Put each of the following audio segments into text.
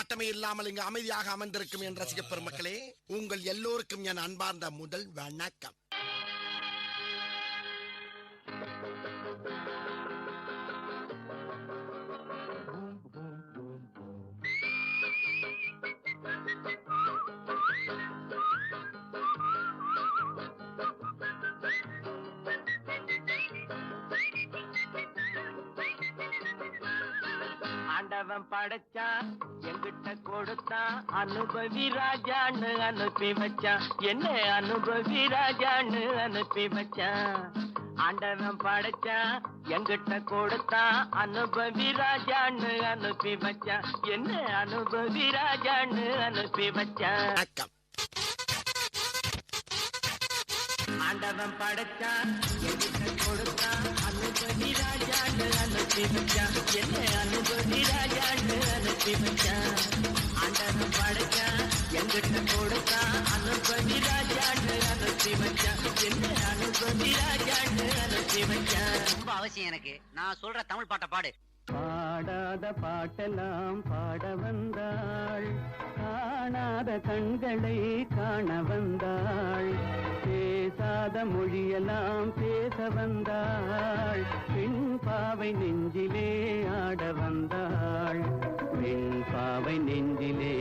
ஆர்ப்பாட்டமே இல்லாமல் இங்கு அமைதியாக அமர்ந்திருக்கும் என் ரசிக பெருமக்களே, உங்கள் எல்லோருக்கும் என் அன்பார்ந்த முதல் வணக்கம். ஆண்டவன் படைச்சான், எங்கிட்ட கொடுத்தான், அனுபவி ராஜான்னு அனுப்பி வச்சான். என்ன அனுபவி ராஜான்னு அனுப்பி வச்சான். ஆண்டவன் படைச்சான், எங்கிட்ட கொடுத்தான், அனுபவி ராஜான்னு அனுப்பி வச்சான். என்ன அனுபவி ராஜான்னு அனுப்பி வச்சான். ஆண்டவன் படைச்சான், எங்கிட்ட கொடுத்தான், அனுபவி ராஜான்னு அனுப்பி வச்சான். என்ன அனுபவி ராஜான்னு அனுப்பி வச்சான். ஆண்டவன் படைச்சான், எங்கிட்ட கொடுத்தான், அனுபவி ராஜான்னு அனுப்பி வச்சான். என்ன அனுபவி ராஜான்னு அனுப்பி வச்சான். ரொம்ப அவசியம் எனக்கு. நான் சொல்ற தமிழ் பாட்டை பாடு. பாடாத பாட்டெல்லாம் பாட வந்தாள், காணாத கண்களை காண வந்தாள், பேசாத மொழியெல்லாம் பேச வந்தாள், பெண் பாவை நெஞ்சிலே ஆட வந்தாள், பெண் பாவை நெஞ்சிலே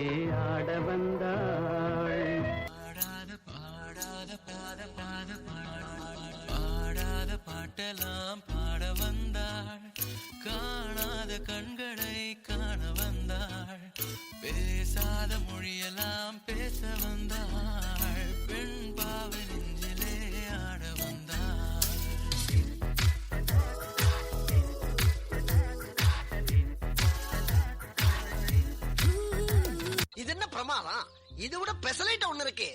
ஆட வந்தாள். பாடாத பாடாத பாட்டெல்லாம் பாட வந்தாள், காணாத கண்களை காண வந்தாள், பேசாத மொழியெல்லாம் பேச வந்தாள், பெண் பாவை நெஞ்சிலே ஆட வந்தாள். இது என்ன பிரமாதம்? இது விட பெசலைட் ஒண்ணு இருக்கு.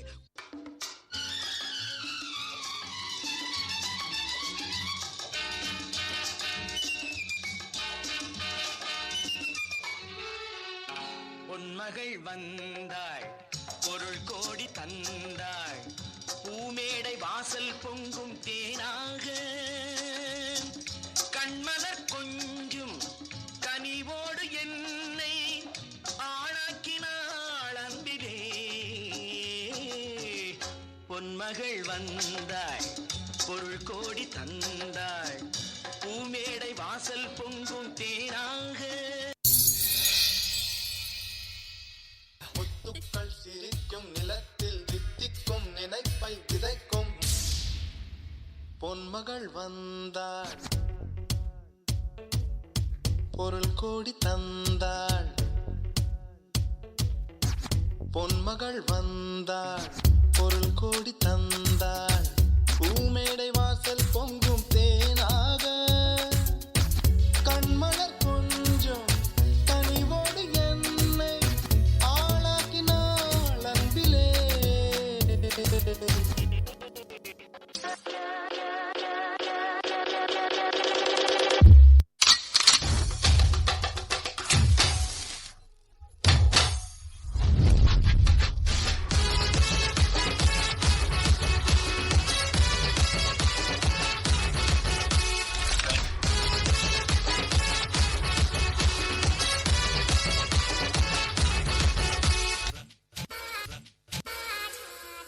பொன்மகள் வந்தாள், பொருள் கோடி தந்தாள், பூமேடை வாசல் பொங்கும் தேனாக, கண்மலர் கொஞ்சும் கனிவோடு என்னை ஆளாக்கினாள் அன்பிலே. பொன்மகள் வந்தாள், பொருள் கோடி தந்தாள், பூமேடை வாசல் பொங்கும் தேனாக. முத்துக்கள் சிரிக்கும் நிலத்தில் வித்திக்கும் நினைப்பை விதைக்கும் பொன்மகள் வந்தாள், பொருள் கோடி தந்தாள், பொன்மகள் வந்தாள், பொருள் கோடி தந்தாள், பூமேடை வாசல் பொங்கும் தேனாக, கண்மலர் கொஞ்சம் கனிவோடு என்னை ஆளாக்கினாள் அன்பிலே.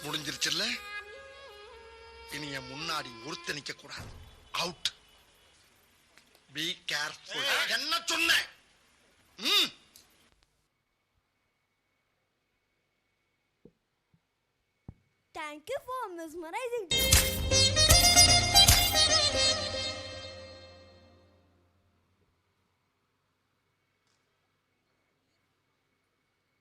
முடிஞ்சிருச்சுல்ல? இனி என் முன்னாடி ஒருத்த நிக்க கூடாது. அவுட். Be careful. என்ன சொன்னேன்? Thank you for mesmerizing.